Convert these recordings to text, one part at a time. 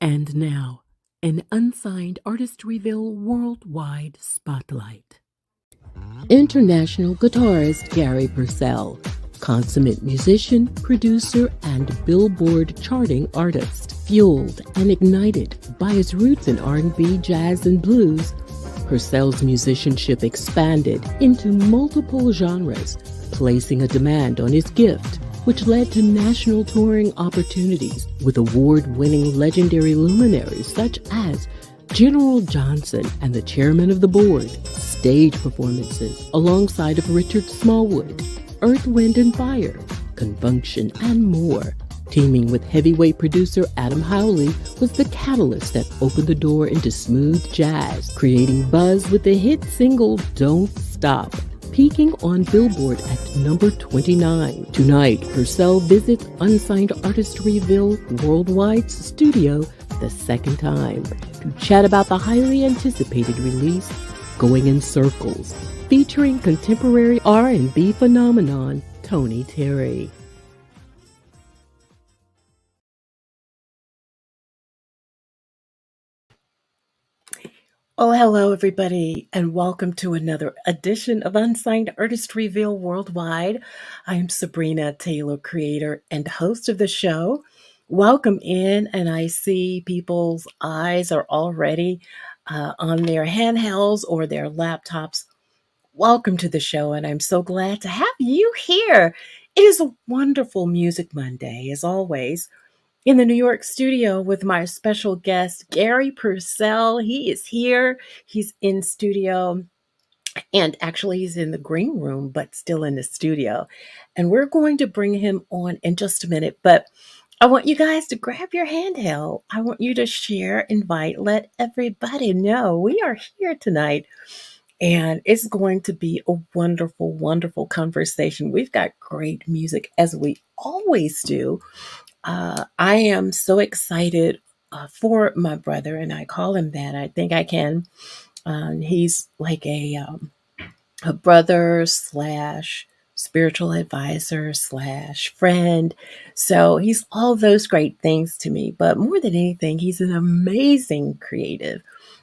And now, an unsigned Artist Reveal Worldwide Spotlight. International guitarist Garry Percell, consummate musician, producer, and Billboard charting artist. Fueled and ignited by his roots in R&B, jazz, and blues, Percell's musicianship expanded into multiple genres, placing a demand on his gift, which led to national touring opportunities with award-winning legendary luminaries such as General Johnson and the chairman of the board, stage performances alongside of Richard Smallwood, Earth, Wind and Fire, Confunction, and more. Teaming with heavyweight producer Adam Howley was the catalyst that opened the door into smooth jazz, creating buzz with the hit single Don't Stop, peaking on Billboard at number 29. Tonight, Percell visits Unsigned Artist Reveal Worldwide's studio the second time to chat about the highly anticipated release, Going in Circles, featuring contemporary R&B phenomenon Tony Terry. Oh, hello, everybody, and welcome to another edition of Unsigned Artist Reveal Worldwide. I am Sabrina Taylor, creator and host of the show. Welcome in, and I see people's eyes are already on their handhelds or their laptops. Welcome to the show, and I'm so glad to have you here. It is a wonderful Music Monday, as always. In the New York studio with my special guest, Garry Percell. He is here. He's in studio, and actually he's in the green room, but still in the studio. And we're going to bring him on in just a minute. But I want you guys to grab your handheld. I want you to share, invite, let everybody know we are here tonight. And it's going to be a wonderful, wonderful conversation. We've got great music, as we always do. I am so excited for my brother, and I call him that. I think I can. He's like a brother slash spiritual advisor slash friend. So he's all those great things to me. But more than anything, he's an amazing creative.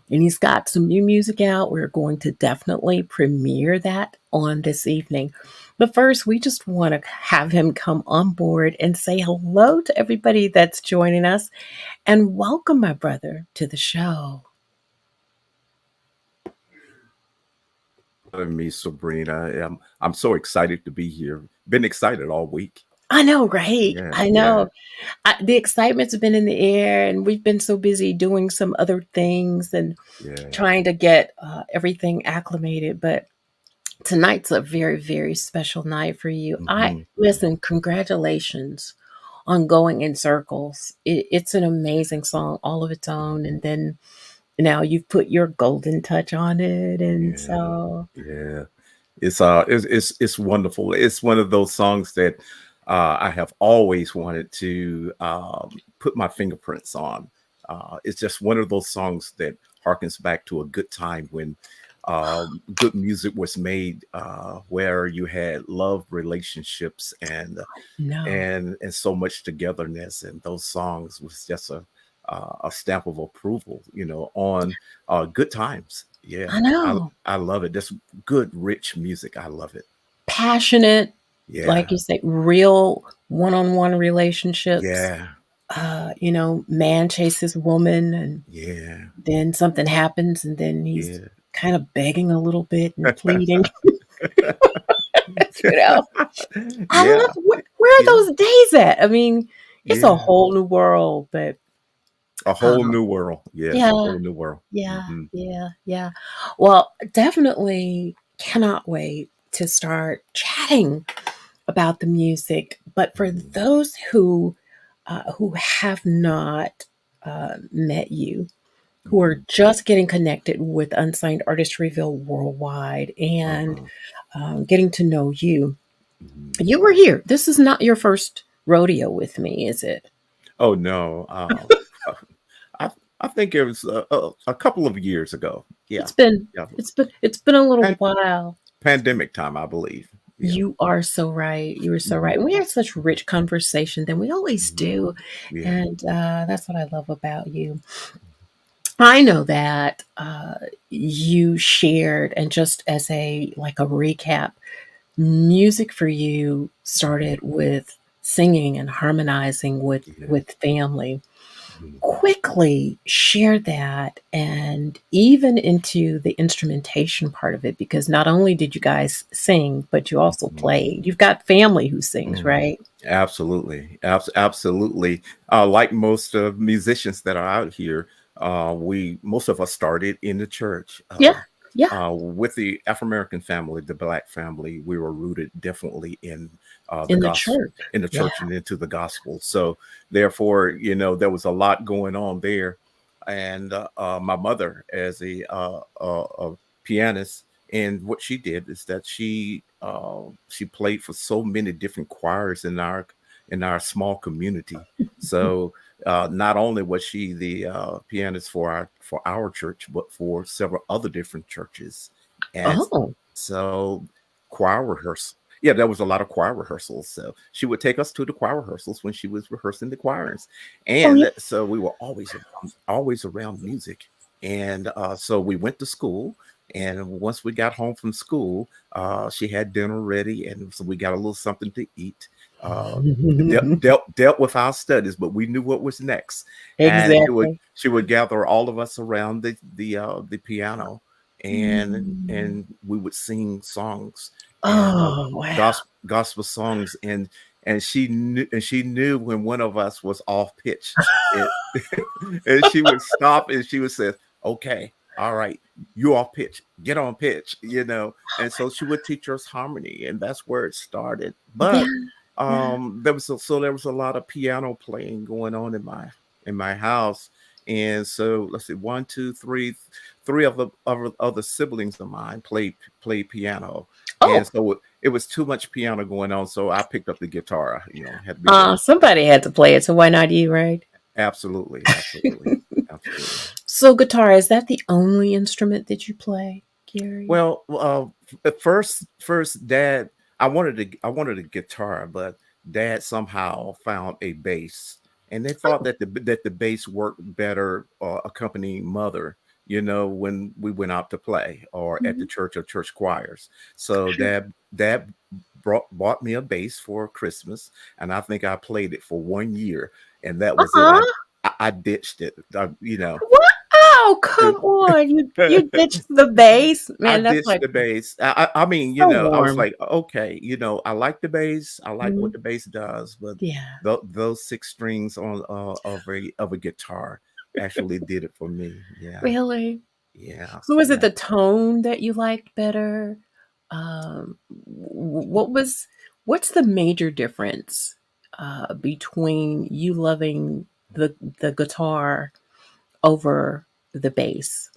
And he's got some new music out. We're going to definitely premiere that on this evening. But first, we just want to have him come on board and say hello to everybody that's joining us and welcome my brother to the show. Me, Sabrina. I'm so excited to be here. Been excited all week. I know, right? Yeah, I know. The excitement's been in the air, and we've been so busy doing some other things and yeah. trying to get everything acclimated. But tonight's a very, very special night for you. Listen, congratulations on Going in Circles. It's an amazing song, all of its own. And then now you've put your golden touch on it. And so It's wonderful. It's one of those songs that I have always wanted to put my fingerprints on. It's just one of those songs that harkens back to a good time when good music was made, where you had love relationships and so much togetherness, and those songs was just a stamp of approval, on good times. Yeah, I know. I love it. Just good, rich music. I love it. Passionate, Yeah, like you say, real one-on-one relationships. yeah, Man chases woman, and yeah. then something happens, and then he's kind of begging a little bit and pleading. I love where are those days at? I mean, it's a whole new world, but a whole new world. Yes, yeah, a whole new world. Yeah. Well, definitely cannot wait to start chatting about the music. But for those who have not met you, who are just getting connected with Unsigned Artist Reveal Worldwide and getting to know you, you were here. This is not your first rodeo with me, is it? Oh no. I think it was a couple of years ago. Yeah, It's been a little while. Pandemic time, I believe. Yeah. You are so right. You are so right. Mhm. And we had such rich conversation than we always Mhm. do. Yeah. And that's what I love about you. I know that you shared, and just as a like a recap, music for you Mhm. started with singing and harmonizing Yeah. with family. Mhm. Quickly share that and even into the instrumentation part of it, because not only did you guys sing, but you also Mhm. played. You've got family who sings, Mhm. right? Absolutely. Absolutely. Like most musicians that are out here, we most of us started in the church. Yeah. Yeah. With the Afro American family, the Black family, we were rooted definitely in the In the gospel, church. in the Yeah. church, and into the gospel. So, therefore, there was a lot going on there. And my mother, as a pianist, and what she did is that she played for so many different choirs in our small community. So not only was she the pianist for our church, but for several other different churches. And Oh. so choir rehearsal. Yeah, there was a lot of choir rehearsals. So she would take us to the choir rehearsals when she was rehearsing the choirs. Oh yeah. So we were always around music. And so we went to school. And once we got home from school, she had dinner ready. And so we got a little something to eat. Uh, dealt with our studies, but we knew what was next. And Exactly. she would gather all of us around the piano, Mm. and we would sing songs and Oh wow. gospel songs, and she knew when one of us was off pitch. It, and she would stop and she would say, "Okay, all right, you off pitch, get on pitch," and so she would teach us harmony, and that's where it started. Yeah. But Yeah. there was a lot of piano playing going on in my house. And so let's see, one, two, three of the other siblings of mine played piano. And Oh. so it was too much piano going on, so I picked up the guitar. Had to be ready. Somebody had to play it, so why not you, right? Absolutely, absolutely, absolutely. So guitar, is that the only instrument that you play, Gary? Well, at first, Dad, I wanted a guitar, but Dad somehow found a bass, and they thought Oh. that the bass worked better accompanying Mother. When we went out to play or at the Mhm. church or church choirs. So Dad bought me a bass for Christmas, and I think I played it for 1 year, and that was it. Uh-huh. I ditched it. What? Oh, come on. You ditched the bass? I Man, that's ditched like the bass. I mean, so I was warm. like, okay, I like the bass. I like what Mhm. the bass does, but Yeah. those six strings on of a guitar actually did it for me. Yeah, Really? yeah, So is it yeah. the tone that you liked better? What's the major difference between you loving the guitar over the bass?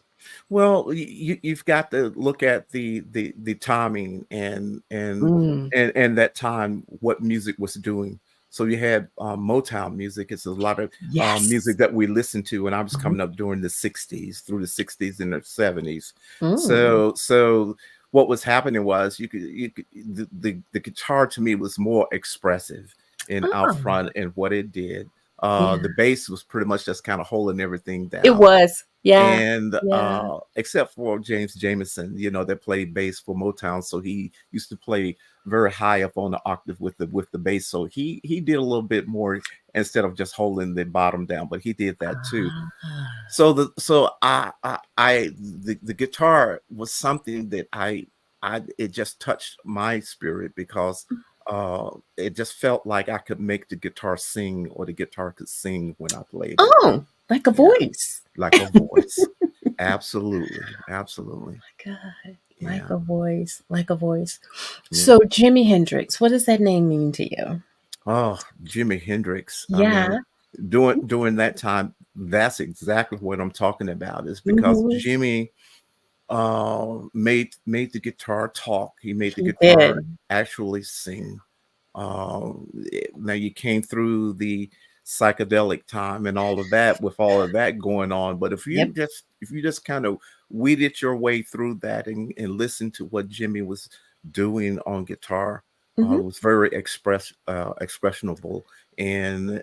Well, you've got to look at the timing Mm. and that time what music was doing. So you had Motown music. It's a lot of Yes. music that we listened to, and I was Mhm. coming up during the '60s, through the '60s and the '70s. Mm. So what was happening was the guitar to me was more expressive and out Oh, front in what it did. yeah. The bass was pretty much just kind of holding everything It down. was. Yeah. And Yeah. except for James Jamerson, that played bass for Motown, so he used to play very high up on the octave with the bass. So he did a little bit more instead of just holding the bottom down, but he did that too. Ah. So the guitar was something that I it just touched my spirit because it just felt like I could make the guitar sing, or the guitar could sing when I played it. Oh, like a Yeah, voice. like a voice. Absolutely, absolutely. God, like Yeah, a voice, like a voice. yeah. So Jimi Hendrix, what does that name mean to you? Oh, Jimi Hendrix. I mean, Yeah. during that time, that's exactly what I'm talking about. Is because Mhm. Jimmy made the guitar talk. He made the He guitar did. actually sing. Now you came through the psychedelic time and all of that with all of that going on, but Yep. if you just kind of weeded your way through that and listened to what Jimmy was doing on guitar. Hmm. Was very expressionable, and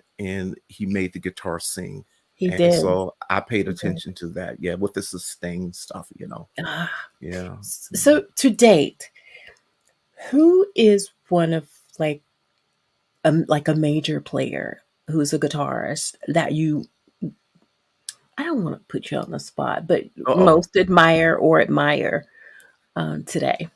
he made the guitar sing, He and did. so I paid He did. attention to that. Yeah, with the sustained stuff, Ah. Yeah. So to date, who is one of like like a major player who's a guitarist that you, I don't want to put you on the spot, but Uh oh. most admire or admire today?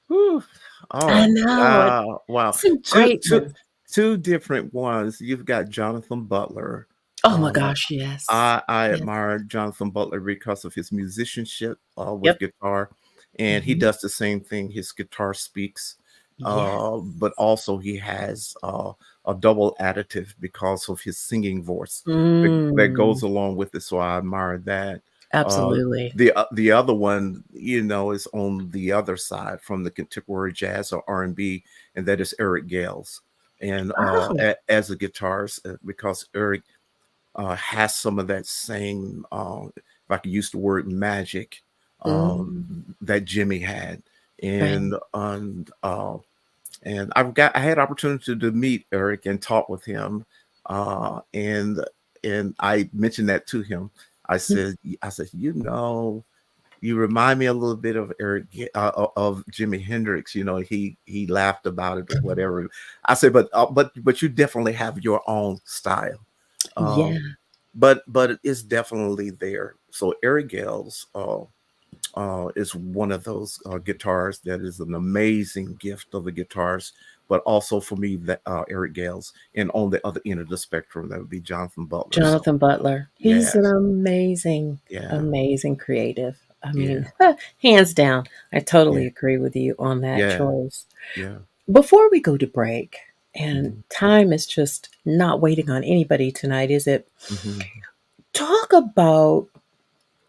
Whew. I Oh, know wow, wow. some Two great two ones. two different ones. You've got Jonathan Butler. Oh my Uh, gosh, yes, I yes, admire Jonathan Butler because of his musicianship with yep, guitar, and he hmm, does the same thing. His guitar speaks, yes, but also he has a double additive because of his singing voice that goes mm, along with it. So I admire that. Uh, absolutely. the other one, is on the other side from the contemporary jazz or R&B, and that is Eric Gales. And Oh, as a guitarist, because Eric has some of that same, if I could use the word magic, mm, that Jimmy had, right. and I had opportunity to meet Eric and talk with him, and I mentioned that to him. I said, you remind me a little bit of of Jimi Hendrix. He laughed about it or whatever. I said, but you definitely have your own style. Yeah, Um, but it's definitely there. So Eric Gales is one of those guitars that is an amazing gift of the guitars. But also for me, that Eric Gales, and on the other end of the spectrum, that would be Jonathan Butler. So Jonathan Butler. He's an yes, amazing, yeah, amazing creative. I yeah, mean, hands down, I totally yeah, agree with you on that yeah, choice. yeah. Before we go to break, and Hmm. time is just not waiting on anybody tonight, is it? Hmm. Talk about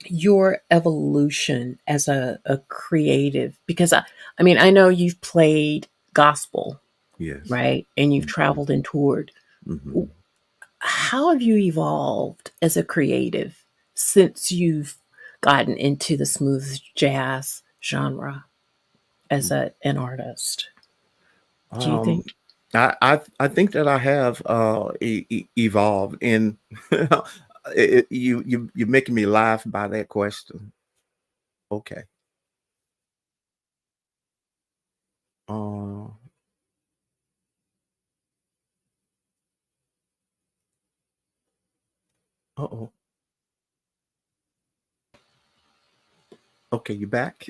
your evolution as a creative, because I mean, I know you've played gospel, Yes. right? And you've Hmm. traveled and toured. Hmm. How have you evolved as a creative since you've gotten into the smooth jazz genre as an artist? Do you Um, think? I think that I have evolved in. You're making me laugh by that question. Okay. Uh, oh. Okay, you back?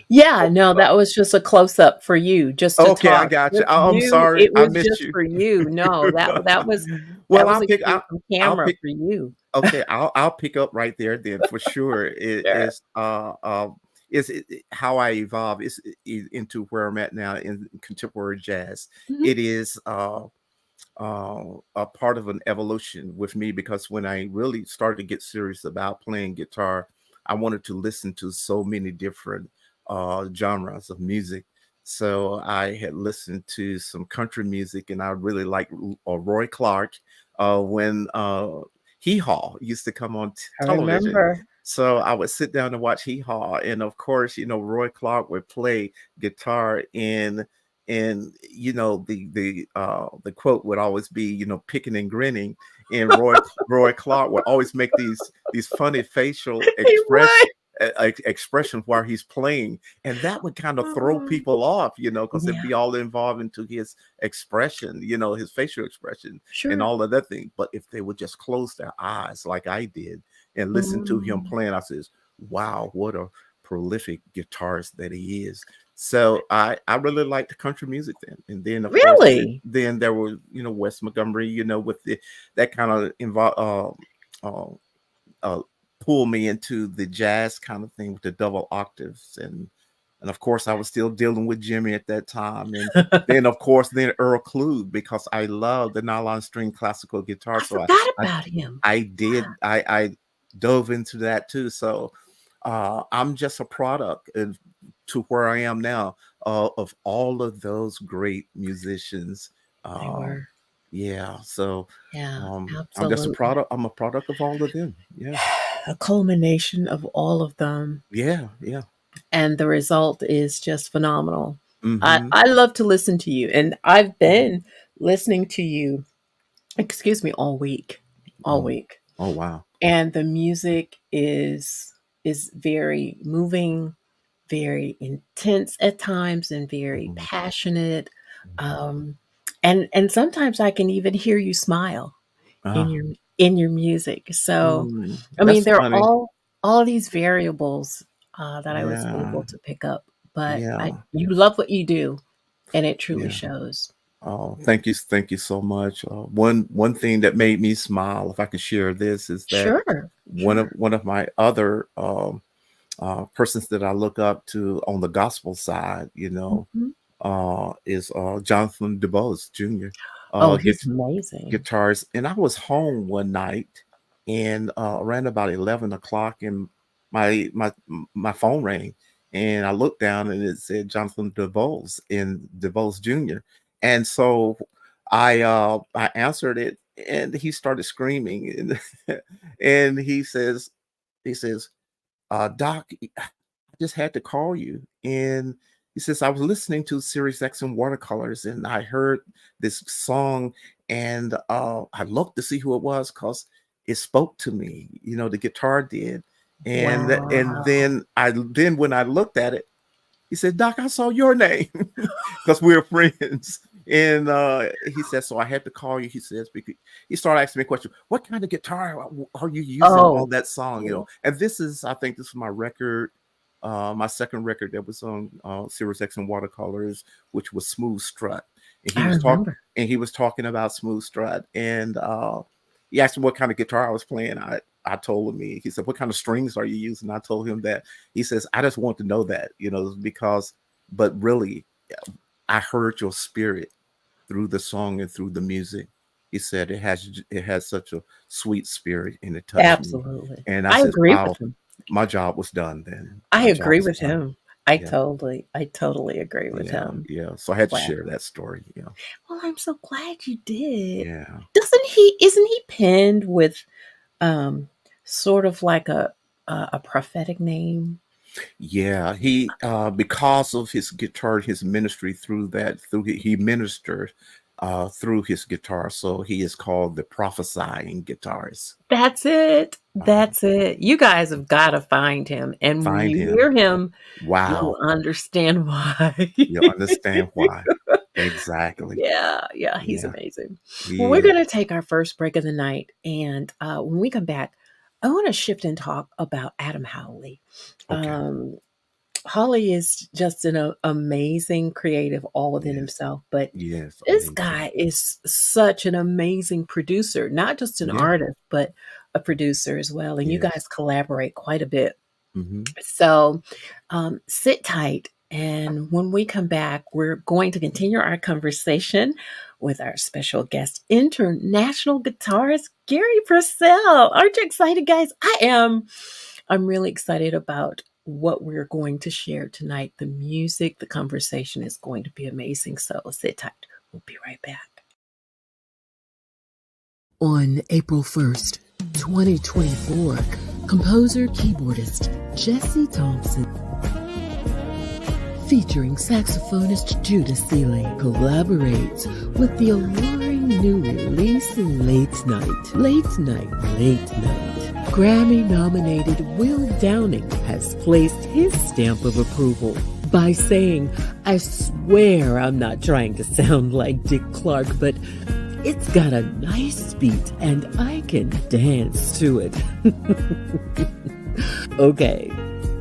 Yeah, no, that was just a close up for you, just to Okay, I talk. got you. Just I'm you, sorry, it I was missed just you. for you. No, that was Well, a cue from I'll camera pick. for you. Okay, I'll pick up right there then for sure. It Sure. is how I evolve into where I'm at now in contemporary jazz. Mhm. It is a part of an evolution with me, because when I really started to get serious about playing guitar, I wanted to listen to so many different genres of music. So I had listened to some country music, and I really liked Roy Clark when Hee Haw used to come on I television. remember. So I would sit down and watch Hee Haw, and of course, Roy Clark would play guitar and the quote would always be, picking and grinning, and Roy Clark would always make these funny facial He would. expressions while he's playing, and that would kind of throw Oh, people off, because it'd yeah, be all involved into his expression, his facial expression and sure. all of that thing. But if they would just close their eyes like I did and listen to him Mm, playing, I says, wow, what a prolific guitarist that he is. So I really liked the country music then, and then of course really? then there was, Wes Montgomery, with that kind of involve uh, pull me into the jazz kind of thing with the double octaves, and of course I was still dealing with Jimmy at that time, and then of course then Earl Klug, because I love the nylon string classical guitar. I So forgot I about him. I did I dove into that too. So I'm just a product to where I am now of all of those great musicians. They Uh, were. yeah, so Yeah, I'm just a absolutely. product. I'm a product of all of them. Yeah, A culmination of all of them, yeah, yeah. and the result is just phenomenal. Mm-hmm. I love to listen to you, and I've been listening to you, excuse me, all Oh, week. oh wow. And the music is very moving, very intense at times, and very Mhm, passionate. mhm. Um, and sometimes I can even hear you smile in Ah, your music. So, I mean, that's there are funny. all these variables that I was Yeah, able to pick up, but yeah, you love what you do, and it truly yeah. shows. Oh, thank you so much. One thing that made me smile, if I could share this, is that Sure, sure. one of my other persons that I look up to on the gospel side, Mhm. is Jonathan DeBose Jr. Oh, Get he's amazing. guitars, and I was home one night, and around about 11 o'clock, and my phone rang, and I looked down, and it said Jonathan DeVos and DeVos Jr. And so I answered it, and he started screaming, and and he says, Doc, I just had to call you. And he says, I was listening to Sirius X and Watercolors, and I heard this song, and I looked to see who it was because it spoke to me, the guitar did. And Wow. then when I looked at it, he said, Doc, I saw your name because we were friends. And he said, so I had to call you. He says, because he started asking me a question, what kind of guitar are you using on Oh, that song? And I think this is my record, my second record that was on Sirius X and Watercolors, which was Smooth Strut. And I remember. he was talking about Smooth Strut. And he asked me what kind of guitar I was playing. I told him, he said, what kind of strings are you using? I told him that. He says, I just want to know that, because, but really, I heard your spirit through the song and through the music. He said it has such a sweet spirit, and it touched me. Absolutely. And I I said, agree wow, with him. my job was done then. I My job agree was with done. him. Yeah, I totally agree with yeah, him. yeah. So I had to Wow. share that story. Yeah, Well, I'm so glad you did. yeah. Isn't he pinned with um sort of like a prophetic name? Yeah, he because of his guitar, his ministry he ministered through his guitar, so he is called the prophesying guitarist. That's it. Uh, That's it. You guys have got to find him. And when find you him. hear him, you'll Wow, understand why. you'll understand why. Exactly. Yeah, yeah, he's Yeah, amazing. Well, he we're is. going to take our first break of the night. And when we come back, I want to shift and talk about Adam Howley. Okay. Um, Holly is just an amazing creative all within Yes. himself, but Yes. this Amazing. guy is such an amazing producer, not just an Yeah. artist, but a producer as well. And you Yes. guys collaborate quite a bit. Hmm. So sit tight. And when we come back, we're going to continue our conversation with our special guest, international guitarist Garry Percell. Aren't you excited, guys? I am. I'm really excited about what we're going to share tonight. The music, the conversation is going to be amazing. So sit tight. We'll be right back. On April 1st, 2024, composer keyboardist Jesse Thompson, featuring saxophonist Judah Seeley, collaborates with the alluring new release Late Night. Late Night, Late Night. Grammy-nominated Will Downing has placed his stamp of approval by saying, I swear I'm not trying to sound like Dick Clark, but it's got a nice beat and I can dance to it. Okay,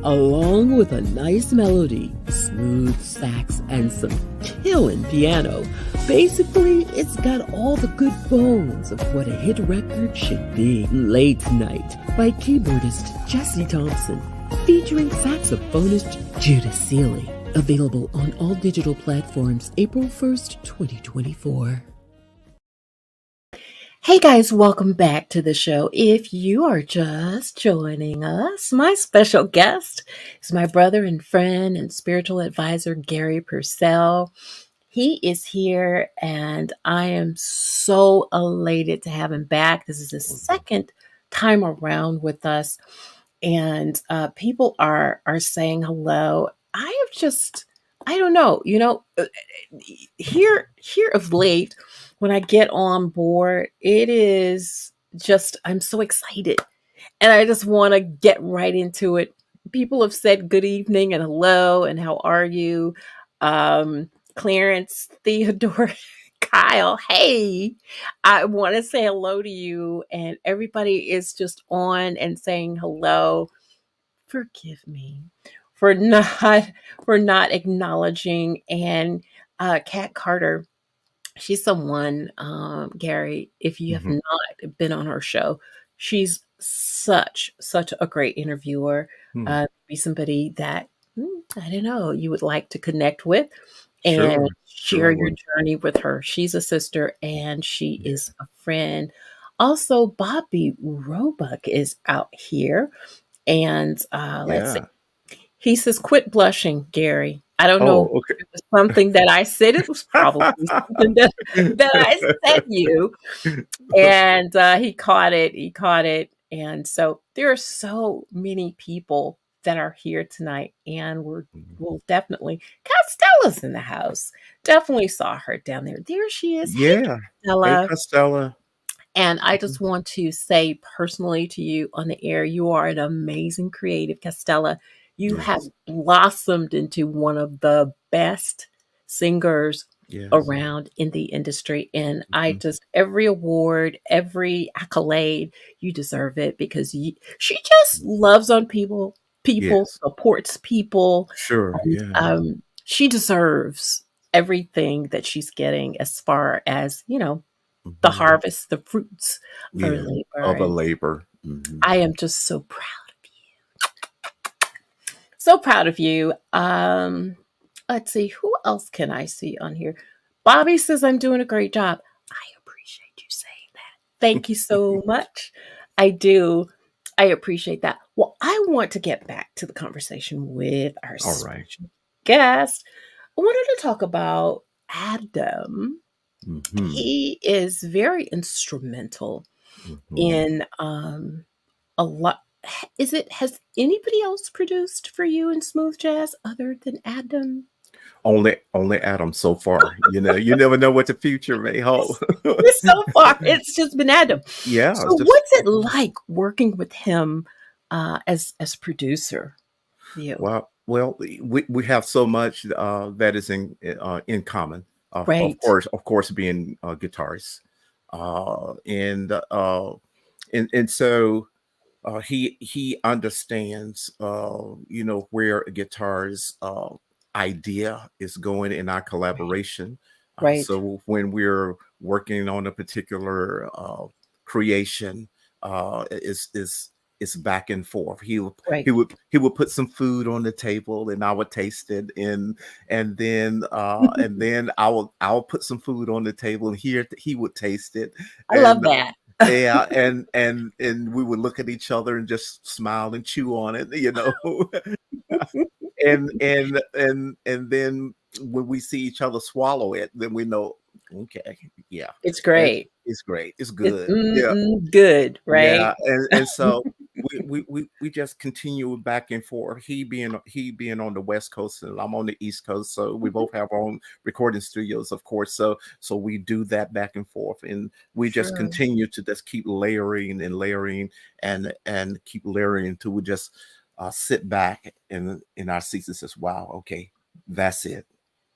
along with a nice melody, smooth sax, and some killin' piano. Basically, it's got all the good bones of what a hit record should be. Late Night by keyboardist Jesse Thompson, featuring saxophonist Judah Seeley. Available on all digital platforms April 1st, 2024. Hey guys, welcome back to the show. If you are just joining us, my special guest is my brother and friend and spiritual advisor, Garry Percell. He is here and I am so elated to have him back. This is the second time around with us, and people are saying hello. I have just I don't know, here of late, when I get on board, it is just I'm so excited and I just want to get right into it. People have said good evening and hello and how are you? Clarence, Theodore, Kyle, hey, I want to say hello to you. And everybody is just on and saying hello. Forgive me for not for not acknowledging. And Kat Carter, she's someone, Garry, if you have Mhm. not been on her show, she's such a great interviewer. Hmm. Be somebody that I don't know you would like to connect with and Sure, sure, share I your would. journey with her. She's a sister and she Yeah, is a friend. Also, Bobby Roebuck is out here, and let's see. yeah. He says, "Quit blushing, Garry." I don't know Oh, if it was something that I said. It was probably something that I sent you, and he caught it. He caught it, and so there are so many people that are here tonight, and we'll definitely. Costella's in the house. Definitely saw her down there. There she is. Hey, yeah. Hey, Costella. Costello. And I just want to say personally to you on the air, you are an amazing creative, Costella. You have Yes, blossomed into one of the best singers yes. around in the industry. And I Mhm. just, every award, every accolade, you deserve it because she just loves on people, Yes, supports people. sure, And yeah. she deserves everything that she's getting as far as, the Mhm. harvest, the fruits of her Yeah, labor, of a and labor. Mhm. I am just so proud of you. So proud of you. Let's see, who else can I see on here? Bobby says I'm doing a great job. I appreciate you saying that. Thank you so much. I do. I appreciate that. Well, I want to get back to the conversation with our Alright. special guest. I wanted to talk about Adam. Mhm, He is very instrumental mhm. in a lot. Is it has anybody else produced for you in smooth jazz other than Adam? Only Adam so far, you never know what the future may hold. So far, it's just been Adam. Yeah, So, it's just what's it like working with him as producer? You well, we have so much, that is in common. right, Of course, being, guitarists, and, and so he understands, where a guitar's idea is going in our collaboration. right, So when we're working on a particular creation, it's back and forth. right. He would put some food on the table, and I would taste it, and then I'll put some food on the table, and he would taste it, I love and that. yeah, and we would look at each other and just smile and chew on it. And then when we see each other swallow it, then we know, okay, yeah, It's it, great. it's great, it's It's good, yeah, good, yeah, right? and so we just continue back and forth. He being on the West Coast and I'm on the East Coast, so we Mhm. both have our own recording studios, of course. So we do that back and forth, and we just Sure. continue to just keep layering and layering and keep layering until we just sit back in our seats and says, "Wow, okay, that's it,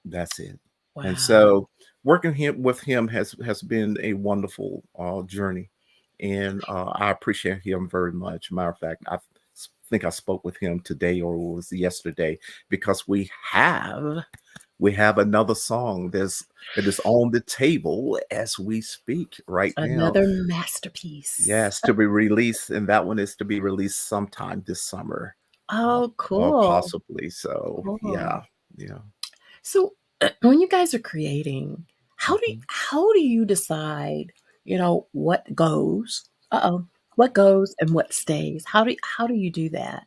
that's it." And Wow. so working him with him has been a wonderful journey, and I appreciate him very much. Matter of fact, think I spoke with him today or it was yesterday because we have another song that is on the table as we speak right now. Another masterpiece. Yes, to be released, and that one is to be released sometime this summer, Oh, cool. possibly. So Cool. yeah, yeah. So, when you guys are creating, Mhm. how do you decide, what goes? Uh-oh. What goes and what stays? How do you do that?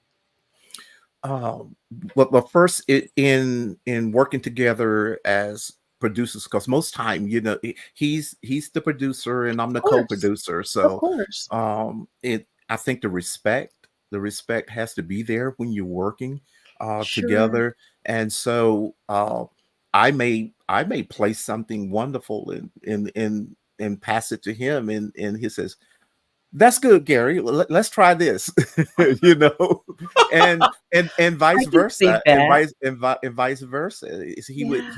Um, but first, in working together as producers, because most time, he's the producer and I'm Of the course. co-producer. Of So, course. it I think the respect has to be there when you're working Sure. together. And so I may play something wonderful and pass it to him, and he says, "That's good, Gary. Let's try this." you know, and I vice can see versa, and that. vice versa. Yeah.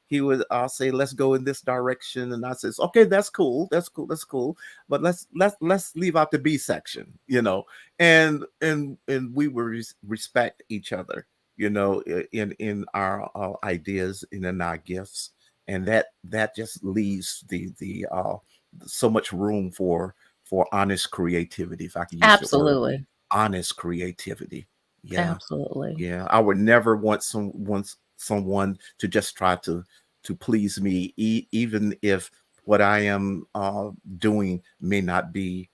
He would say, "Let's go in this direction," and I says, "Okay, that's cool, that's cool, but let's leave out the B section," and we will respect each other, in our ideas and in our gifts, and that just leaves the so much room for honest creativity, if I could use the word Absolutely. honest creativity. Yeah, Absolutely. yeah. I would never want someone to just try to please me, even if what I am doing may not be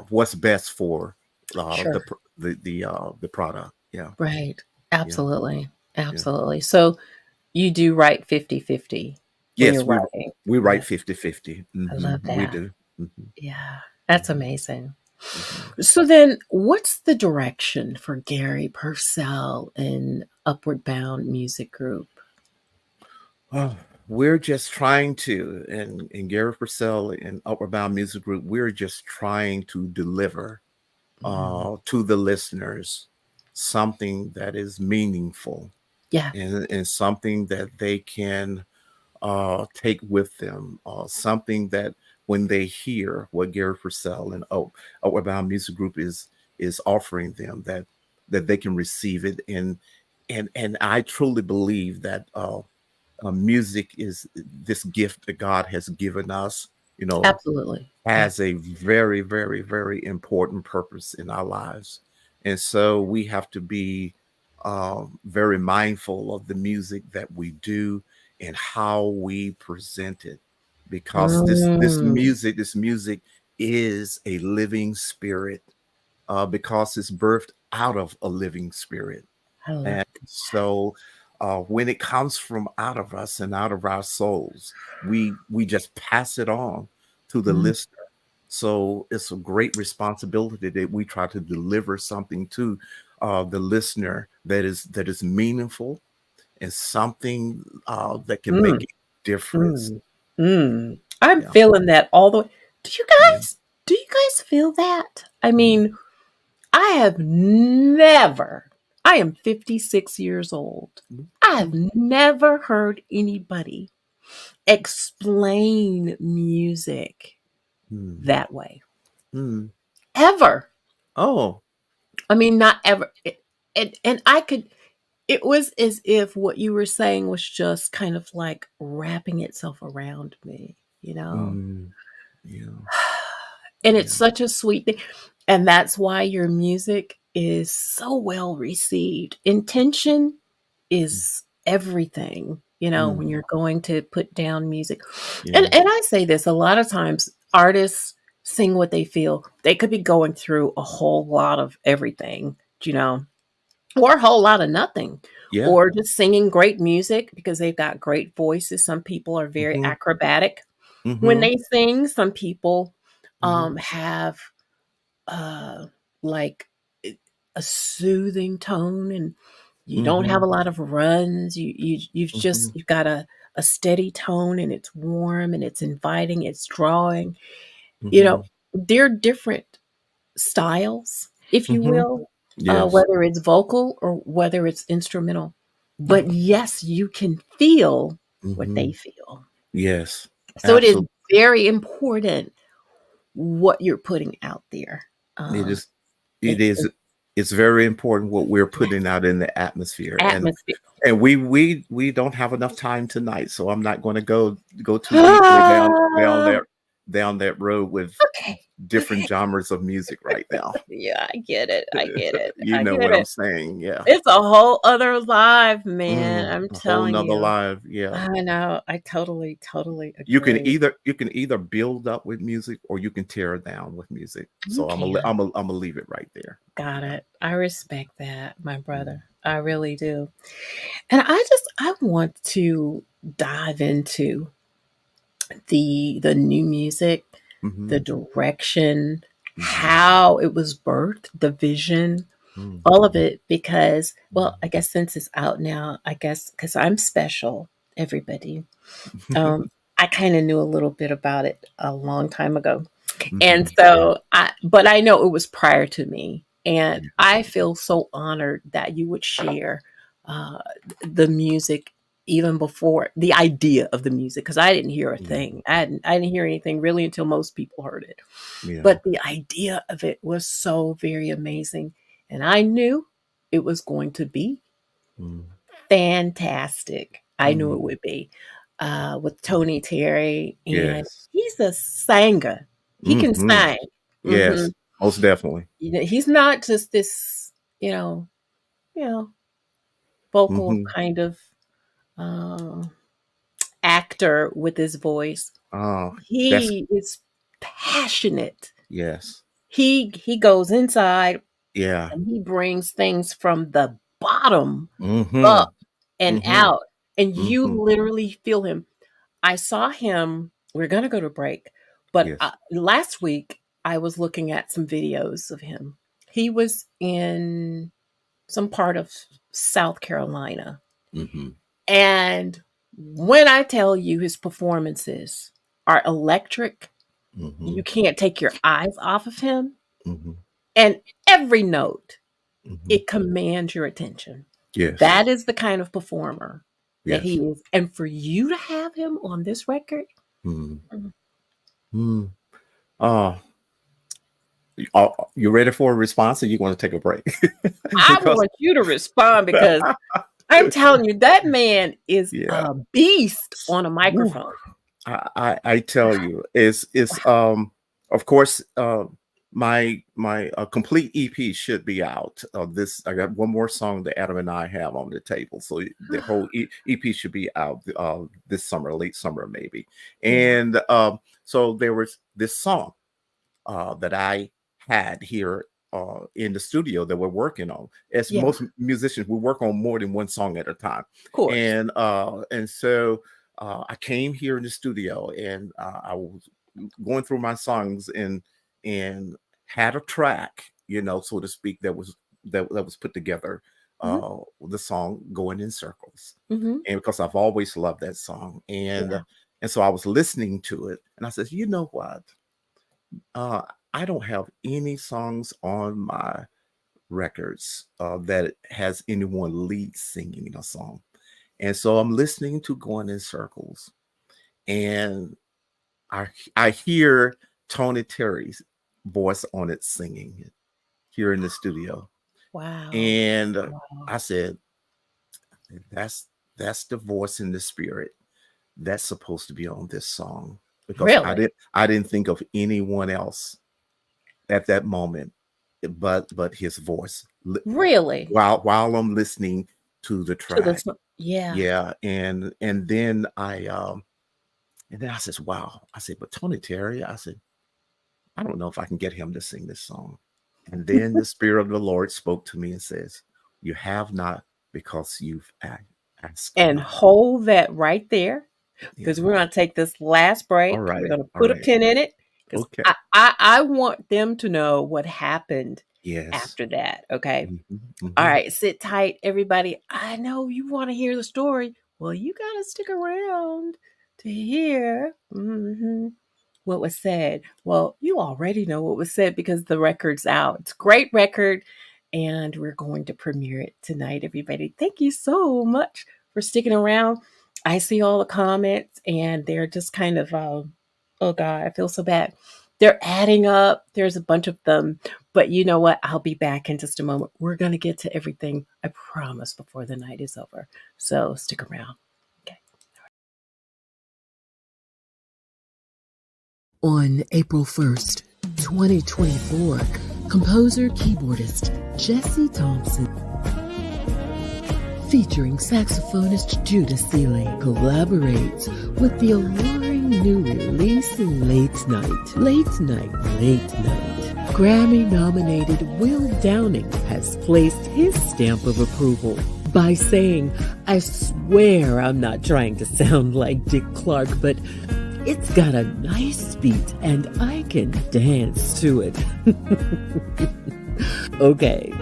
what's best for Sure. the product. Yeah, Right. yeah, Absolutely. yeah. Absolutely. So you do write 50-50 when you're Yes, writing. we Yeah. write 50-50. I love We that. do. Hmm. Yeah. That's Hmm. amazing. Hmm. So then what's the direction for Gary Percell and Upward Bound Music Group? Oh, we're just trying to, and Gary Percell and Upward Bound Music Group, we're just trying to deliver Mm. to the listeners something that is meaningful, Yeah. and something that they can take with them, something that when they hear what Gary Percell and Upward Bound Music Group is offering them, that they can receive it, and I truly believe that music is this gift that God has given us, you know, Absolutely. has a Absolutely. very, very, very important purpose in our lives. And so we have to be very mindful of the music that we do and how we present it, because Mm. this music is a living spirit, because it's birthed out of a living spirit. I love And so when it comes from out of us and out of our souls, we just pass it on to the mm. listener. So it's a great responsibility that we try to deliver something to the listener that is meaningful, and something that can make Mm. a difference. Mm. Mm. I'm Yeah. feeling that all the way. Do you Yeah. guys do you guys feel that? I mean, I have never I am 56 years old. I have Mhm. never heard anybody explain music Mhm. that way. Mhm. Ever. Oh. I mean, not ever. And I could it was as if what you were saying was just kind of like wrapping itself around me, you know? Mm. Yeah. And it's Yeah. such a sweet thing. And that's why your music is so well received. Intention is everything, when Mm. you're going to put down music. And Yeah. and I say this a lot of times artists sing what they feel. They could be going through a whole lot of everything, you know, or a whole lot of nothing, Yeah. or just singing great music because they've got great voices. Some people are very Mhm. acrobatic when Mhm. they sing. Some people Mhm. have uh, like a soothing tone, and you don't have Mhm. a lot of runs. Mhm. You've got a steady tone, and it's warm and it's inviting, it's drawing. You know, Mhm. they're different styles, if you Mhm. will, Yes. whether it's vocal or whether it's instrumental. But yes, you can feel what they Mhm. feel. Yes. So it is Absolutely. very important what you're putting out there. It Uh, is it it's is an it's very important what we're putting yes, out in the atmosphere. atmosphere. And we don't have enough time tonight, so I'm not going to go too deeply down that road with Okay. different Okay. genres of music right now. Yeah, I get it. I get it. You I know get what I'm it. saying? Yeah. It's a whole other live, man. I'm A whole telling nother you. live. Yeah. I know. I totally, totally You can agree. either build up with music, or you can tear down with music. You So can. I'm gonna leave it right there. Got Yeah. it. I respect that, my Mm. brother. I really do. And I want to dive into the new music, the Mhm. direction, Mhm. how it was birthed, the vision. Mm. all of it, because, well, I Mm. guess since it's out now, I guess because I'm special, everybody. Um, I kind of knew a little bit about it a long time ago. And Mhm. so but I know it was prior to me. And Yeah. I feel so honored that you would share uh, the music even before the idea of the music, because I didn't hear a Mm. thing. I didn't hear anything really until most people heard it. Yeah. But the idea of it was so very amazing. And I knew it was going to be Mm. fantastic. I knew it Mm. would be with Tony Terry, and Yes. he's a singer. He can Mhm. sing. Hmm. Yes. Most definitely. You know, he's not just this, you know, vocal Mhm. kind of uh, actor with his voice. Oh, that's He is passionate. yes. He goes inside Yeah. and he brings things from the bottom up Mhm. and Mhm. out, and you Mhm. literally feel him. I saw him. We're gonna go to break, but Yes. last week I was looking at some videos of him. He was in some part of South Carolina, Mhm. and when I tell you his performances are electric, you Mhm. can't take your eyes off of him, Mhm. and every note, Mhm. it commands your attention. Yes. That is the kind of performer that he Yes. is. And for you to have him on this record, Mm. mm, Mm. Uh, you ready for a response, or you want to take a break? I Because want you to respond, because I'm telling you, that man is yeah. a beast on a Woo. microphone. I tell you, it's of course my complete EP should be out. This I got one more song that Adam and I have on the table, so the whole EP should be out this summer, late summer maybe. Yeah. And so there was this song that I had here in the studio that we're working on. As Yeah. most musicians, we work on more than one song at a time, Of course. and so I came here in the studio and I was going through my songs and had a track, so to speak, that was put together. Mhm. The song "Going in Circles," Mhm. and because I've always loved that song, Yeah. and so I was listening to it, and I said, you know what? Uh, I don't have any songs on my records that has anyone lead singing a song. And so I'm listening to Going in Circles, and I hear Tony Terry's voice on it singing it here in the studio. Wow. And Wow. I said, that's that's the voice in the spirit that's supposed to be on this song, because I Really? didn't I didn't think of anyone else at that moment, but his voice Really? while I'm listening to the To the track. yeah. Yeah, and then I says, "Wow!" I said, "But Tony Terry," I said, "I don't know if I can get him to sing this song." And then the Spirit of the Lord spoke to me and says, "You have not because you've asked And not." hold that right there, Yeah. because we're gonna take this last All break. We're right. gonna All put a right. pin in it, because Okay. I want them to know what happened Yes. after that, okay? Hmm. All Hmm. right, sit tight, everybody. I know you wanna hear the story. Well, you gotta stick around to hear, what was said. Well, you already know what was said because the record's out. It's a great record, and we're going to premiere it tonight, everybody. Thank you so much for sticking around. I see all the comments, and they're just kind of, oh God, I feel so bad. They're adding up. There's a bunch of them. But you know what? I'll be back in just a moment. We're going to get to everything, I promise, before the night is over. So stick around. Okay. On April 1st, 2024, composer keyboardist Jesse Thompson, featuring saxophonist Judah Seeley, collaborates with the alluring new release Late Night. Late Night, Late Night. Grammy-nominated Will Downing has placed his stamp of approval by saying, "I swear I'm not trying to sound like Dick Clark, but it's got a nice beat and I can dance to it." Okay,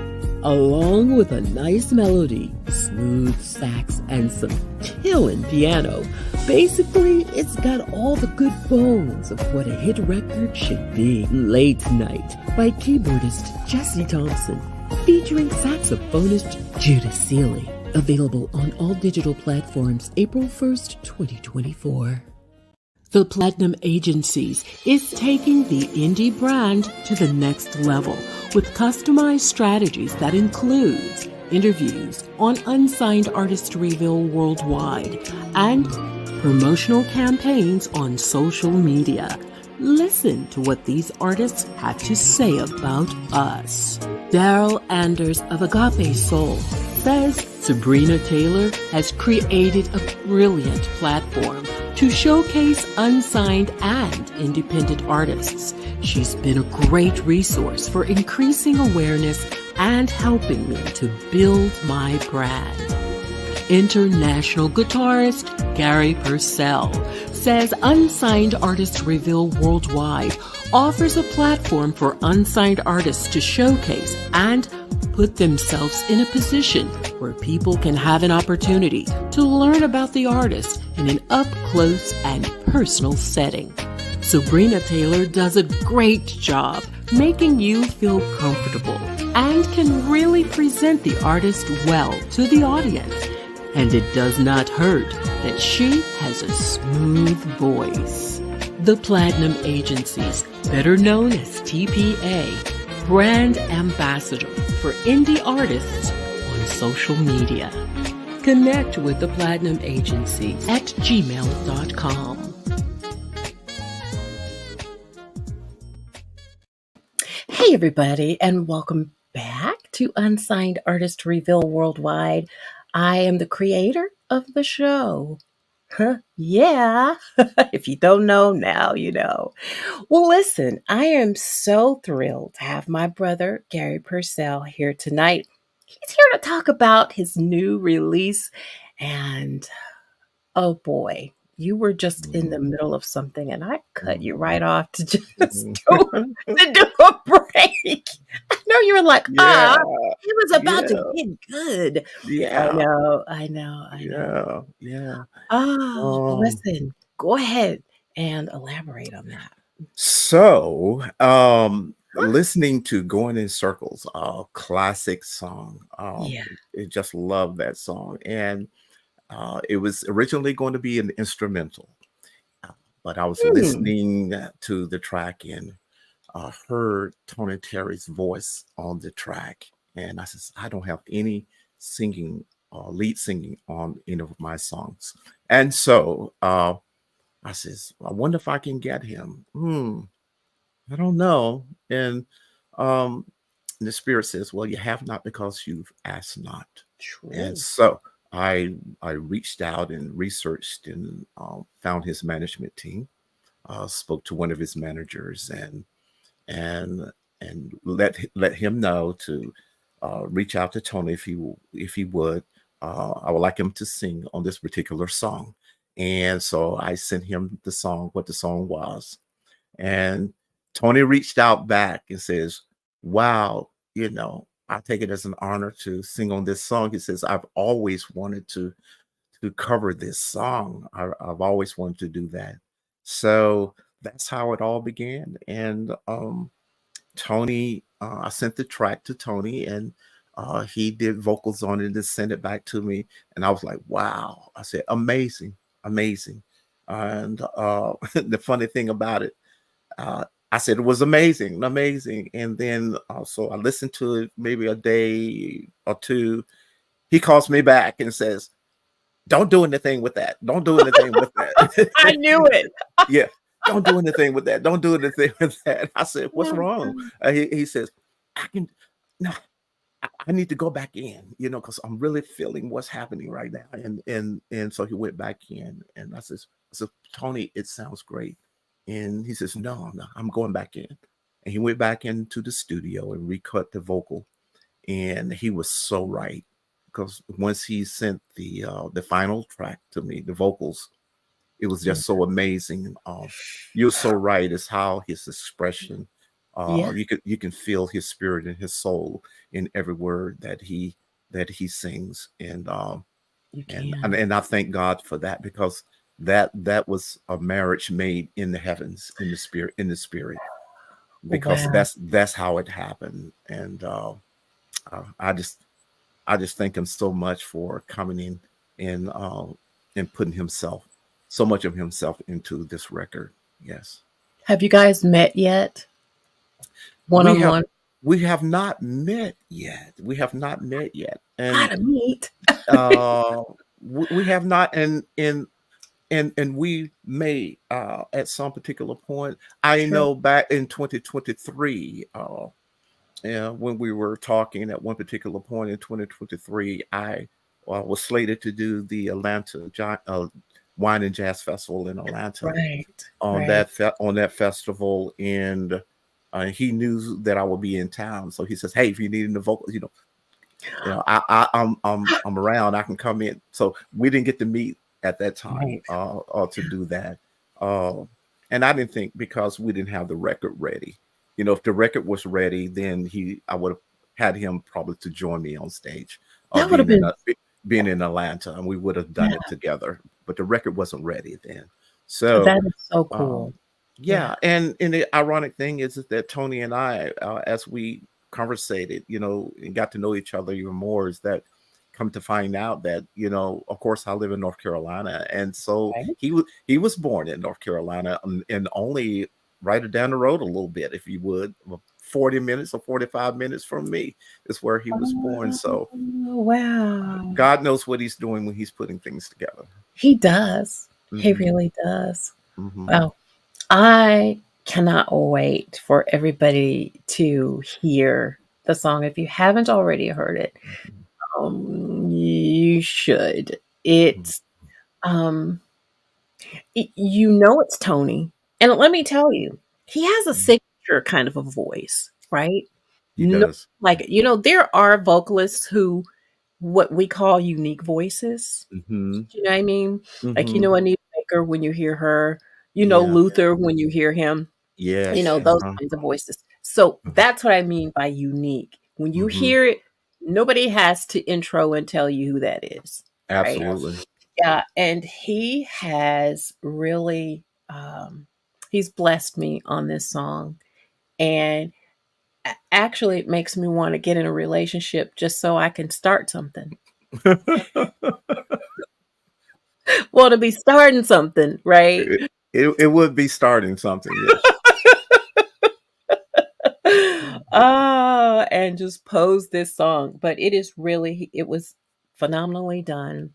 along with a nice melody, smooth sax, and some killin' piano. Basically, it's got all the good bones of what a hit record should be. Late Night by keyboardist Jesse Thompson, featuring saxophonist Judah Seeley. Available on all digital platforms April 1st, 2024. The Platinum Agencies is taking the indie brand to the next level with customized strategies that includes interviews on unsigned artistryville worldwide and promotional campaigns on social media. Listen to what these artists have to say about us. Daryl Anders of Agape Soul says Sabrina Taylor has created a brilliant platform to showcase unsigned and independent artists. She's been a great resource for increasing awareness and helping me to build my brand. International guitarist Garry Percell says Unsigned Artists Reveal Worldwide offers a platform for unsigned artists to showcase and put themselves in a position where people can have an opportunity to learn about the artist in an up-close and personal setting. Sabrina Taylor does a great job making you feel comfortable and can really present the artist well to the audience. And it does not hurt that she has a smooth voice. The Platinum Agencies, better known as TPA, brand ambassador for indie artists on social media. Connect with the Platinum Agencies at gmail.com. Hey everybody, and welcome back to Unsigned Artist Reveal Worldwide. I am the creator of the show. Yeah. If you don't know, now you know. Well, listen, I am so thrilled to have my brother, Garry Percell, here tonight. He's here to talk about his new release. And oh boy, you were just in the middle of something, and I cut you right off to just to do a break. I know you were like, Yeah, he was about to yeah, get good. I yeah, know, I know, I know. yeah, yeah. Um, Listen, go ahead and elaborate on that. so, Huh? listening to Going in Circles, a classic song. Yeah. I just love that song. And it was originally going to be an instrumental, uh, but I was Hmm. listening to the track and heard Tony Terry's voice on the track. And I says, I don't have any singing, lead singing on any of my songs. And so I says, I wonder if I can get him. I don't know. And um, the spirit says, well, you have not because you've asked not. And True. so I reached out and researched and found his management team, spoke to one of his managers and let him know to reach out to Tony if he would. I would like him to sing on this particular song. And so I sent him the song, what the song was. And Tony reached out back and says, wow, I take it as an honor to sing on this song. He says, I've always wanted to cover this song. I've always wanted to do that. So that's how it all began. And Tony, I sent the track to Tony and he did vocals on it and sent it back to me. And I was like, wow. I said, amazing, amazing. And the funny thing about it, uh, I said it was amazing, amazing. And then so I listened to it maybe a day or two. He calls me back and says, don't do anything with that. Don't do anything with I that. knew it. Yeah. Don't do anything with that. Don't do anything with that. I said, what's Oh, wrong? God. He says, I can, no, I need to go back in, because I'm really feeling what's happening right now. And so he went back in and I said, Tony, it sounds great. And he says, no, no, I'm going back in. And he went back into the studio and recut the vocal. And he was so right. Because once he sent the final track to me, the vocals, it was Yeah. just so amazing. You're so right. It's how his expression, Yeah, You can feel his spirit and his soul in every word that he sings, you can. and I thank God for that, because that was a marriage made in the heavens, in the spirit, because Wow. that's how it happened. And uh, I just I just thank him so much for coming in and putting himself, so much of himself, into this record. Yes, Have you guys met yet? One we on have one? we have not met yet. We have not met yet, and Gotta meet. uh, we have not, and we may, at some particular point. I Sure. know back in 2023, yeah, when we were talking at one particular point in 2023, I was slated to do the Wine and Jazz Festival in Atlanta Right. Right. on that festival, and he knew that I would be in town, so he says, "Hey, if you need any vocals, I'm around. I can come in." So we didn't get to meet at that time, Right. to do that, uh, and I didn't think, because we didn't have the record ready. You know, if the record was ready, then I would have had him probably to join me on stage, That would have been, being in Atlanta, and we would have done it yeah, together. But the record wasn't ready then, so. that is so Um, cool. Yeah. yeah, and the ironic thing is that Tony and I, as we conversated, and got to know each other even more, is that, come to find out that, of course, I live in North Carolina, and so Right. he was born in North Carolina, and only right down the road a little bit, if you would, 40 minutes or 45 minutes from me is where he was born. Oh, So wow. God knows what he's doing when he's putting things together. He does. He Hmm. really does. Hmm. Wow. I cannot wait for everybody to hear the song. If you haven't already heard it, you should. Hmm. It's um it's Tony. And let me tell you, he has a signature kind of a voice, right? He No, does. like, there are vocalists who what we call unique voices. Hmm. You know what I mean? Like, Hmm. Anita Baker when you hear her, Yeah. Luther when you hear him, Yes. those Uh-huh. kinds of voices. So that's what I mean by unique. When you Hmm. hear it, nobody has to intro and tell you who that is, right? Absolutely. Yeah, and he has really he's blessed me on this song, and actually it makes me want to get in a relationship just so I can start something. Want to be starting something, right? it would be starting something, yes. Oh, and just pose this song. But it was phenomenally done.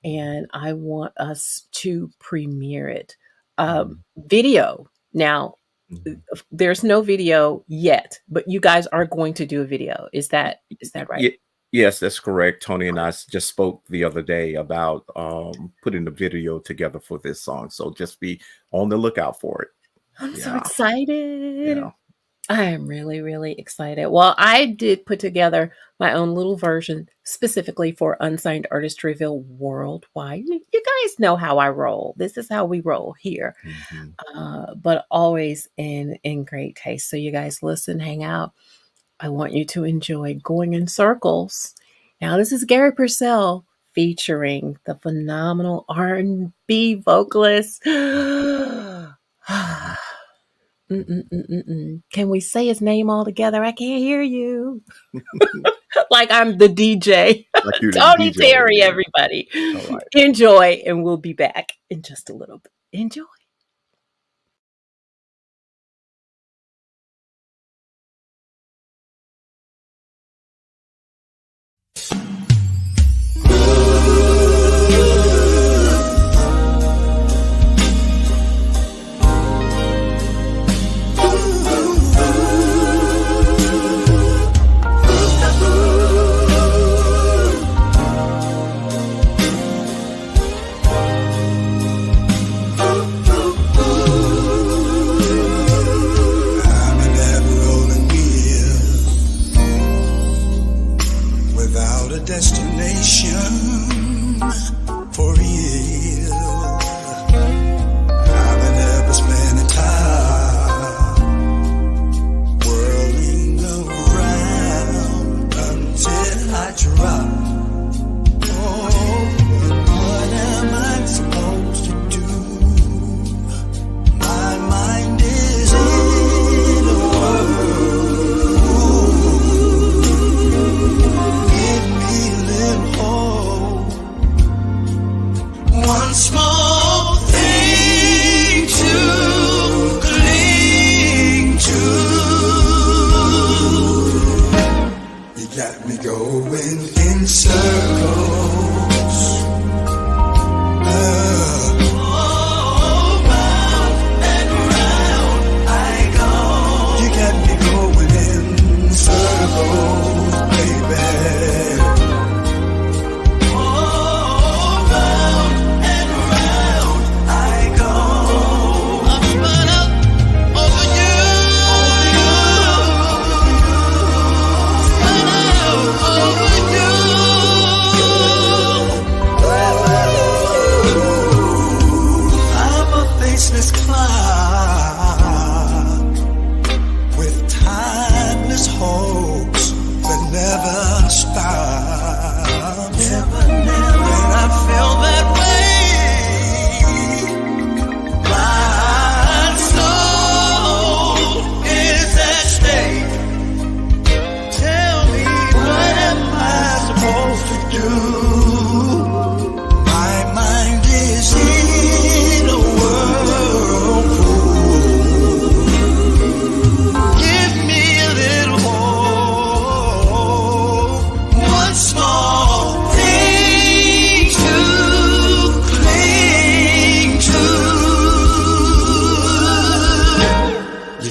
And I want us to premiere it. Mhm, Video. Now, mhm. there's no video yet, but you guys are going to do a video. Is that right? Ye Yes, that's correct. Tony and I just spoke the other day about, putting the video together for this song, so just be on the lookout for it. I'm so Yeah, excited. yeah. I am really, really excited. Well, I did put together my own little version specifically for Unsigned Artist Reveal Worldwide. You guys know how I roll. This is how we roll here, Mhm. but always in great taste. So you guys listen, hang out. I want you to enjoy Going in Circles. Now, this is Gary Percell featuring the phenomenal R&B vocalist. Mhm. Mm-mm-mm-mm-mm. Can we say his name all together? I can't hear you. Like I'm the DJ. Like you're the Tony DJ. Terry, everybody. Alright. Enjoy, and we'll be back in just a little bit. Enjoy. One small thing to cling to. You got me going in circles. Round and round I go. You got me going in circles, baby. Faceless cloud with timeless hopes that never stop. Never, never. When I feel that way, my soul is at stake. Tell me, what am I supposed to do? My mind is in a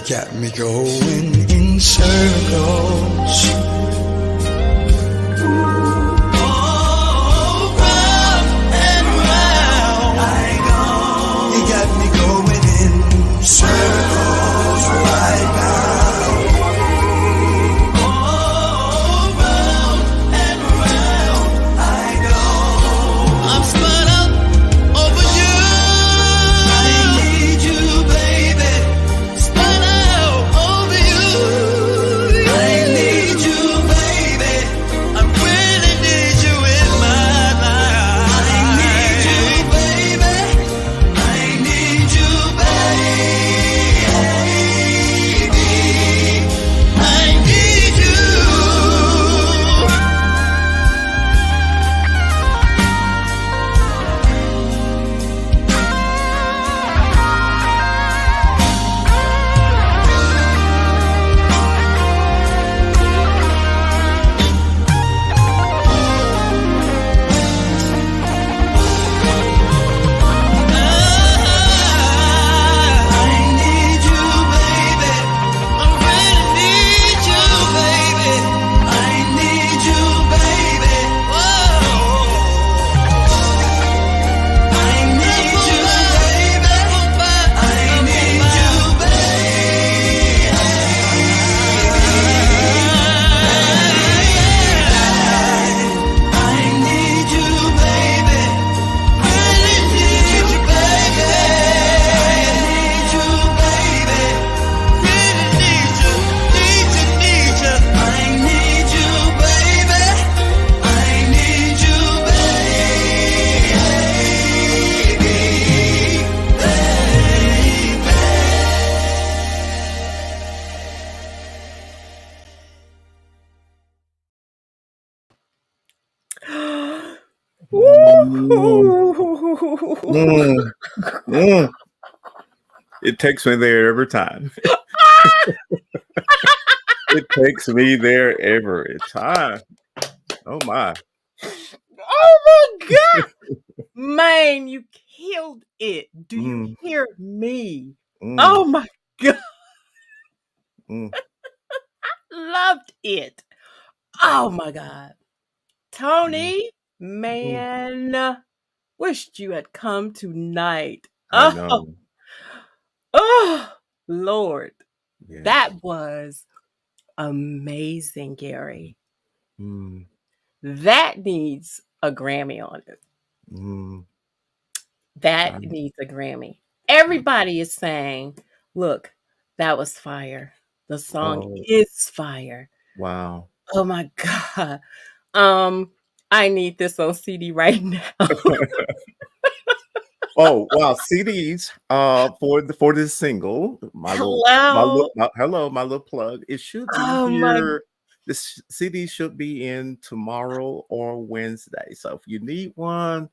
got me going in circles. Round and round I go. You got me going in circles right now. Round and round I go. I'm spun up over you. I need you, baby. Spun over you. I need you, baby. I really need you in my life. I need you, baby. I need you, baby. I need you. It takes me there every time. It takes me there every time. Oh my. Oh my God. Man, you killed it. Do you hear me? Oh my God. Loved it. Oh my God. Tony, man, wished you had come tonight. I know. Oh, Lord. Yes. That was amazing, Garry. That needs a Grammy on it. That needs a Grammy. Everybody is saying, look, that was fire. The song is fire. Wow. Oh my God. I need this on CD right now. Oh wow, CDs for this single. My little plug. It should be here. This CD should be in tomorrow or Wednesday. So if you need one,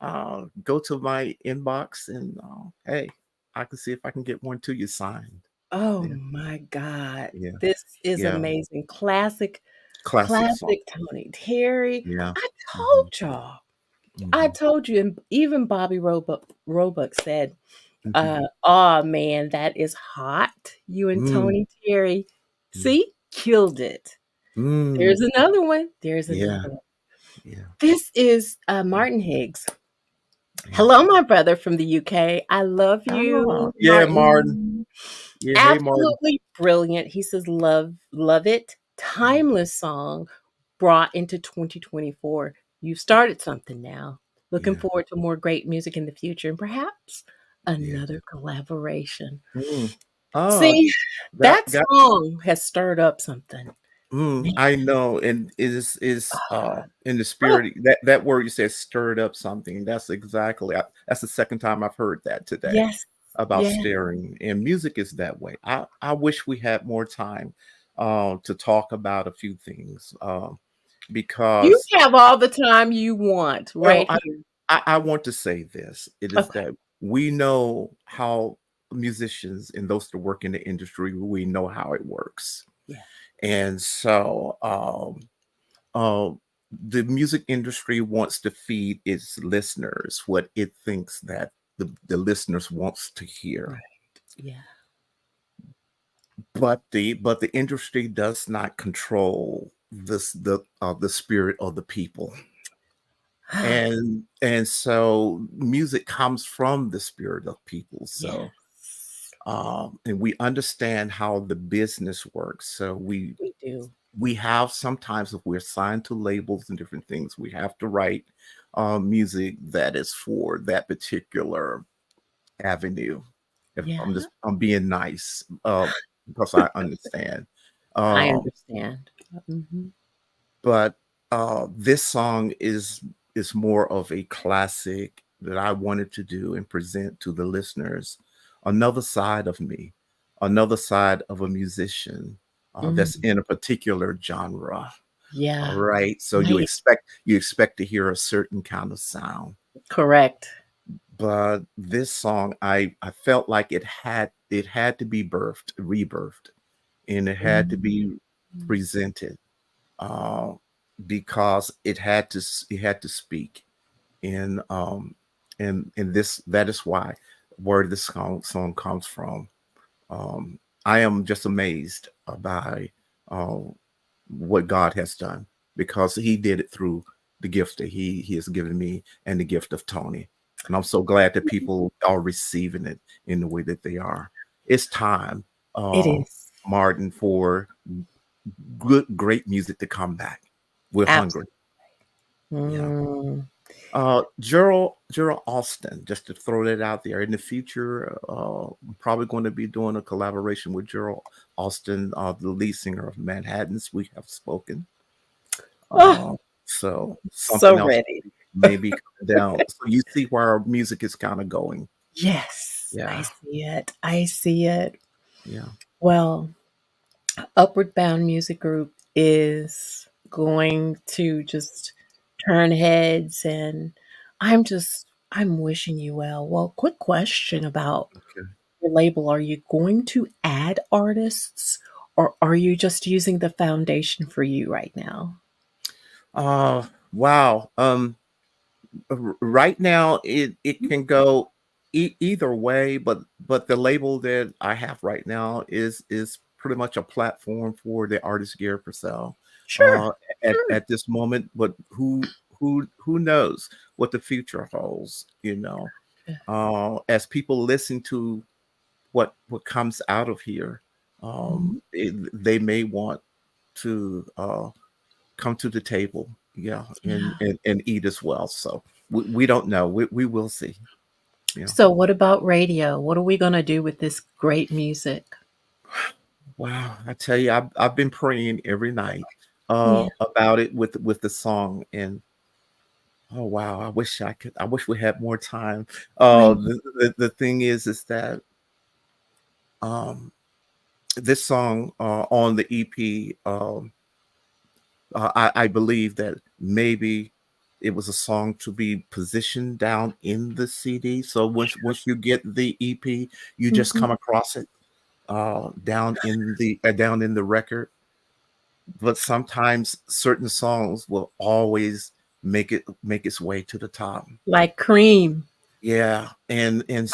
go to my inbox and hey, I can see if I can get one to you signed. Oh Yeah, my God. yeah, This is yeah. amazing. Classic, Classic song. classic Tony Terry. Yeah. I Hmm. told y'all. I Hmm. told you, and even Bobby Roebuck said, Hmm. "Oh man, that is hot." You and Mm, Tony Terry, mm, see, killed it. mm. There's another one. There's Yeah, another one. yeah, This is Martin Higgs. yeah. Hello, my brother from the UK. I love Ah, you, yeah, Martin. Martin. Yeah, hey, Martin. Absolutely brilliant. He says, love it. Timeless song brought into 2024. You started something now. Looking Yeah, forward to more great music in the future and perhaps yeah. another collaboration. Mm. Ah, See, that that got. song has stirred up something. Man, I know, and it is in the oh, spirit that word you said stirred up something. That's exactly. That's the second time I've heard that today yes, about yes. stirring, and music is that way. I wish we had more time to talk about a few things You because have all the time you want well, right here. I want to say this. It is Okay. that we know how musicians and those that work in the industry, we know how it works. Yeah. And so uh, the music industry wants to feed its listeners what it thinks that the listeners wants to hear. Right. Yeah. But the industry does not control the spirit of the people. And so music comes from the spirit of people. So Yes. and we understand how the business works. So We do. we have sometimes if we're signed to labels and different things, we have to write music that is for that particular avenue. If Yeah. I'm being nice, because I understand. I Um, understand. Mhm. but this song is more of a classic that I wanted to do and present to the listeners another side of me, another side of a musician that's Mm. in a particular genre. All Yeah. right. So Right. you expect to hear a certain kind of sound. Correct. But this song, I felt like it had to be rebirthed, and it had to Mm. be presented uh, because it had to speak. And this that is why where this song comes from. I am just amazed by uh, what God has done because He did it through the gift that He has given me and the gift of Tony. And I'm so glad that people are receiving it in the way that they are. It's time, It uh, is. Martin, for great music to come back. We're hungry. Absolutely. Yeah. Mm. Gerald Austin, just to throw that out there. In the future, I'm probably going to be doing a collaboration with Gerald Austin, the lead singer of Manhattans. We have spoken. Oh, Uh, so so something else ready. may be coming down. So you see where our music is kind of going. Yes, I Yeah, see it. I see it. yeah. Well, Upward Bound Music Group is going to just turn heads, and I'm wishing you well. Well, quick question about Okay. your label. Are you going to add artists, or are you just using the foundation for you right now? Wow. Right now it can go either way, but the label that I have right now is pretty much a platform for the artist Garry Percell Sure, uh sure. at this moment. But who knows what the future holds, as people listen to what comes out of here. Mhm. They may want to come to the table, yeah, and Yeah. and eat as well. So we don't know. We will see. Yeah. So, what about radio? What are we going to do with this great music? Wow. I tell you, I've been praying every night Yeah. about it with the song, and oh wow, I wish I could. I wish we had more time. I The thing is that um this song on the EP, I believe that maybe it was a song to be positioned down in the CD. So once you get the EP, you just Mhm. come across it down in the record. But sometimes certain songs will always make its way to the top. Like Cream. Yeah, and I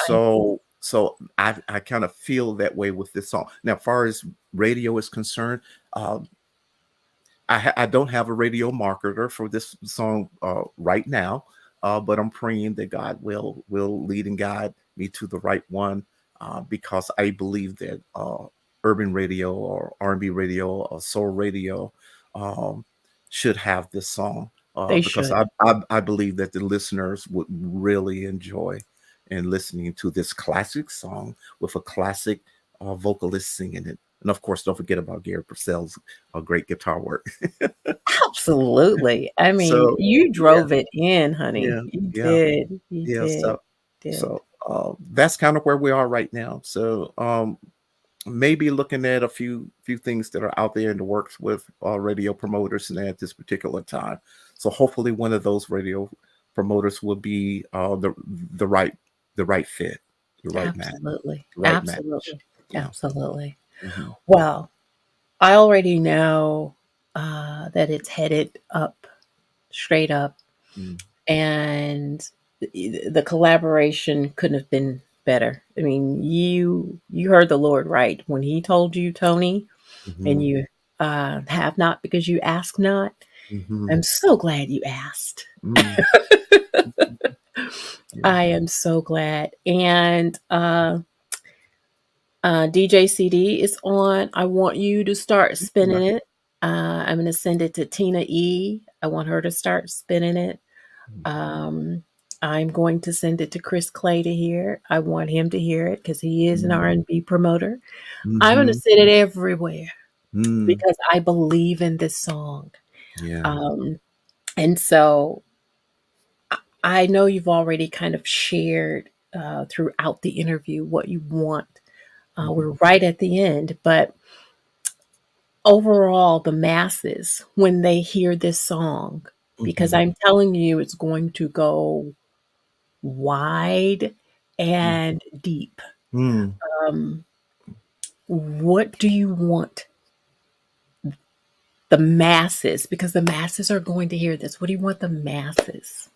so I kind of feel that way with this song. Now, as far as radio is concerned, uh, I don't have a radio marketer for this song right now, but I'm praying that God will lead and guide me to the right one because I believe that urban radio or R&B radio or soul radio um, should have this song They because should. I believe that the listeners would really enjoy and listening to this classic song with a classic vocalist singing it. And of course, don't forget about Gary Purcell's great guitar work. Absolutely. I mean, So you yeah, drove it in, honey. yeah, You yeah, did. You yeah. did. Did. That's kind of where we are right now. So maybe looking at a few things that are out there in the works with radio promoters and at this particular time. So hopefully one of those radio promoters will be the right the right fit, the right match, Absolutely. the right match. Absolutely. Yeah. Absolutely. Hmm. Well, I already know that it's headed up, straight up, Mm-hmm. and the collaboration couldn't have been better. I mean, you heard the Lord right when He told you, Tony, and Hmm. you have not because you ask not. Hmm. I'm so glad you asked. Mm. Yeah. I am so glad. And DJ CD is on. I want you to start spinning it. I'm going to send it to Tina E. I want her to start spinning it. Um, I'm going to send it to Chris Clay to hear. I want him to hear it because he is an R&B promoter. I'm going to Mm-hmm. send it everywhere Mm. because I believe in this song. Yeah. Um, and so I know you've already kind of shared throughout the interview what you want. We're Mhm. right at the end, but overall, the masses, when they hear this song, because Mhm. I'm telling you, it's going to go wide Mm. and deep. Mm. Um, what do you want the masses, because the masses are going to hear this, what do you want the masses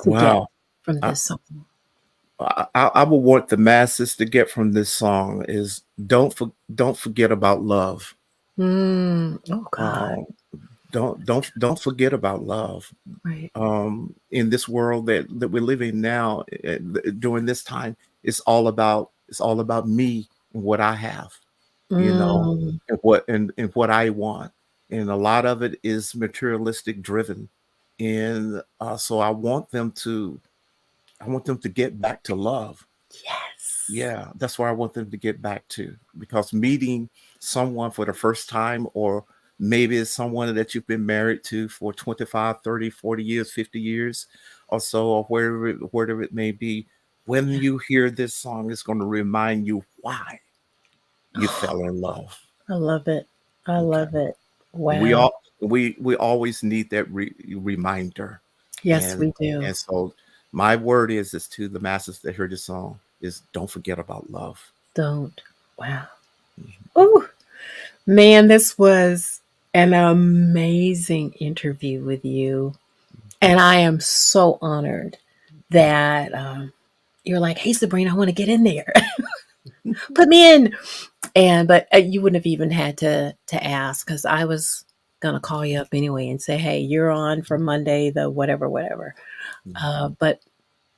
to get Wow. from I, this song? I would want the masses to get from this song is don't forget about love. Oh, God. Um, don't forget about love. Right. In this world that we're living now, during this time, it's all about me and what I have, you know, Mm, and what I want, and a lot of it is materialistic driven, and so I want them to get back to love. yes. Yeah, that's where I want them to get back to because meeting someone for the first time, or maybe it's someone that you've been married to for 25, 30, 40 years, 50 years or so, or wherever it may be, when Yeah. you hear this song, it's going to remind you why you fell in love. I love it. I Okay. love it. We Wow. all we always need that reminder. Yes, And we do. and so my word is to the masses that heard this song is don't forget about love. Don't. Wow. Oh, man, this was an amazing interview with you. And I am so honored that you're like, hey, Sabrina, I want to get in there. Put me in. And but you wouldn't have even had to ask because I was gonna call you up anyway and say, hey, you're on for Monday, the whatever, whatever. But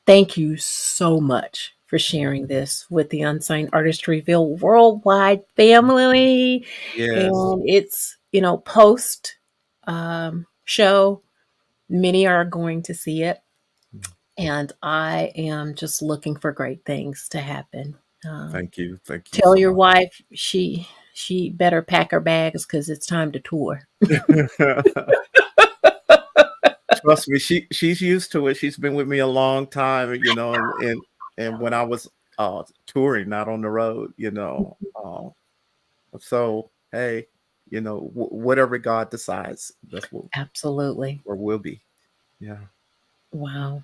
thank you so much for sharing this with the Unsigned Artist Reveal Worldwide family. Yes. And it's, post show, many are going to see it. And I am just looking for great things to happen. Um, Thank you. Thank you Tell so your much. wife she better pack her bags because it's time to tour. Trust me, she's used to it. She's been with me a long time, and when I was touring, not on the road, so hey, whatever God decides, that's Absolutely. where we'll be. Yeah. Wow.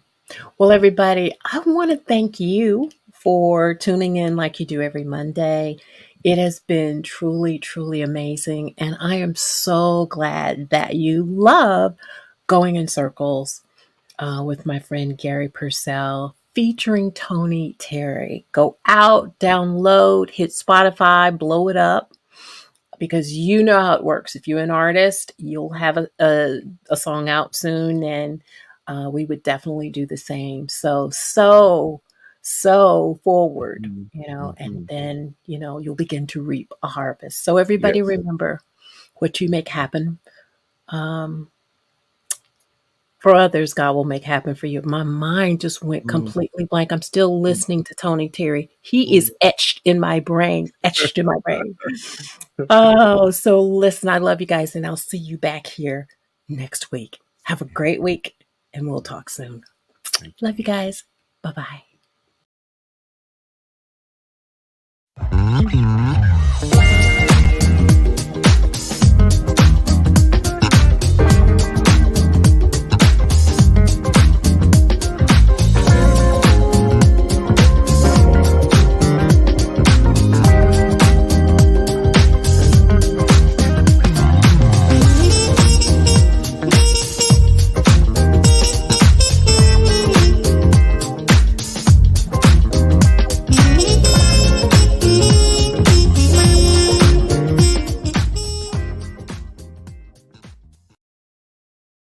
Well, everybody, I want to thank you for tuning in like you do every Monday. It has been truly, truly amazing. And I am so glad that you love going in circles with my friend Garry Percell featuring Tony Terry. Go out, download, hit Spotify, blow it up because you know how it works. If you're an artist, you'll have a song out soon, and we would definitely do the same. So forward, Mhm. and Mhm. then, you'll begin to reap a harvest. So everybody Yes. remember what you make happen. Um, for others, God will make happen for you. My mind just went Mm, completely blank. I'm still mm, listening to Tony Terry. He mm. is etched in my brain, etched in my brain. Oh, so listen, I love you guys, and I'll see you back here next week. Have a great week, and we'll talk soon. Thank Love you guys. Bye bye. you.